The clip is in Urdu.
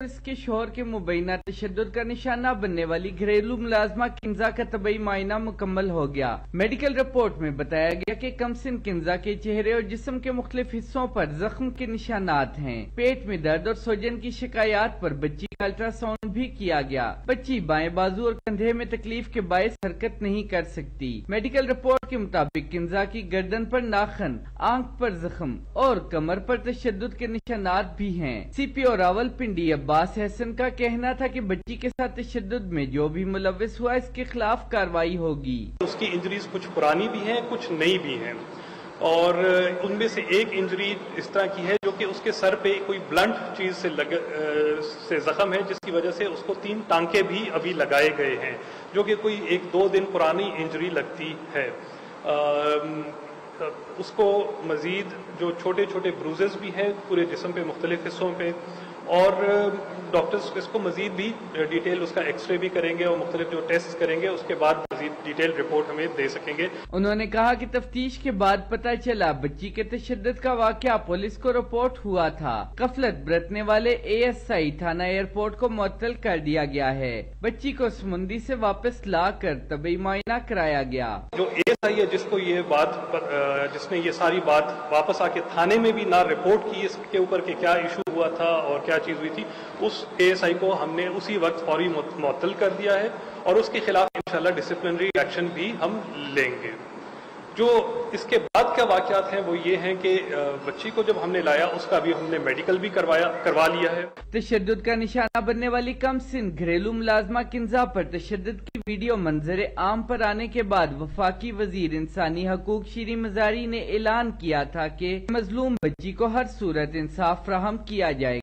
اس کے شوہر کے مبینہ تشدد کا نشانہ بننے والی گھریلو ملازمہ کنزا کا طبی معائنہ مکمل ہو گیا۔ میڈیکل رپورٹ میں بتایا گیا کہ کمسن کنزا کے چہرے اور جسم کے مختلف حصوں پر زخم کے نشانات ہیں۔ پیٹ میں درد اور سوجن کی شکایات پر بچی کا الٹرا ساؤنڈ بھی کیا گیا۔ بچی بائیں بازو اور کندھے میں تکلیف کے باعث حرکت نہیں کر سکتی۔ میڈیکل رپورٹ کے مطابق کنزا کی گردن پر ناخن، آنکھ پر زخم اور کمر پر تشدد کے نشانات بھی ہیں۔ سی پی او راول پنڈی عباس حسن کا کہنا تھا کہ بچی کے ساتھ تشدد میں جو بھی ملوث ہوا اس کے خلاف کارروائی ہوگی۔ اس کی انجریز کچھ پرانی بھی ہیں، کچھ نئی بھی ہیں، اور ان میں سے ایک انجری اس طرح کی ہے جو کہ اس کے سر پہ کوئی بلنٹ چیز سے زخم ہے، جس کی وجہ سے اس کو 3 ٹانکے بھی ابھی لگائے گئے ہیں، جو کہ کوئی 1-2 دن پرانی انجری لگتی ہے۔ اس کو مزید جو چھوٹے چھوٹے بروزز بھی ہیں پورے جسم پہ مختلف حصوں پہ، اور ڈاکٹرز اس کو مزید بھی ڈیٹیل اس کا ایکس رے بھی کریں گے اور مختلف جو ٹیسٹ کریں گے اس کے بعد مزید ڈیٹیل رپورٹ ہمیں دے سکیں گے۔ انہوں نے کہا کہ تفتیش کے بعد پتہ چلا بچی کے تشدد کا واقعہ پولیس کو رپورٹ ہوا تھا۔ غفلت برتنے والے ASI تھانہ ایئرپورٹ کو معطل کر دیا گیا ہے۔ بچی کو سمندی سے واپس لا کر طبی معائنہ کرایا گیا۔ جو ASI ہے جس نے یہ ساری بات واپس آ کے تھانے میں بھی نہ رپورٹ کی اس کے اوپر کہ کیا ایشو ہوا تھا اور کیا چیز ہوئی تھی، اس ASI کو ہم نے اسی وقت فوری معطل کر دیا ہے اور اس کے خلاف انشاءاللہ ڈسپلنری ایکشن بھی ہم لیں گے۔ جو اس کے بعد کیا واقعات ہیں وہ یہ ہیں کہ بچی کو جب ہم نے لایا اس کا بھی ہم نے میڈیکل بھی کروا لیا ہے۔ تشدد کا نشانہ بننے والی کمسن گھریلو ملازمہ کنزا پر تشدد کی ویڈیو منظر عام پر آنے کے بعد وفاقی وزیر انسانی حقوق شیریں مزاری نے اعلان کیا تھا کہ مظلوم بچی کو ہر صورت انصاف فراہم کیا جائے گا۔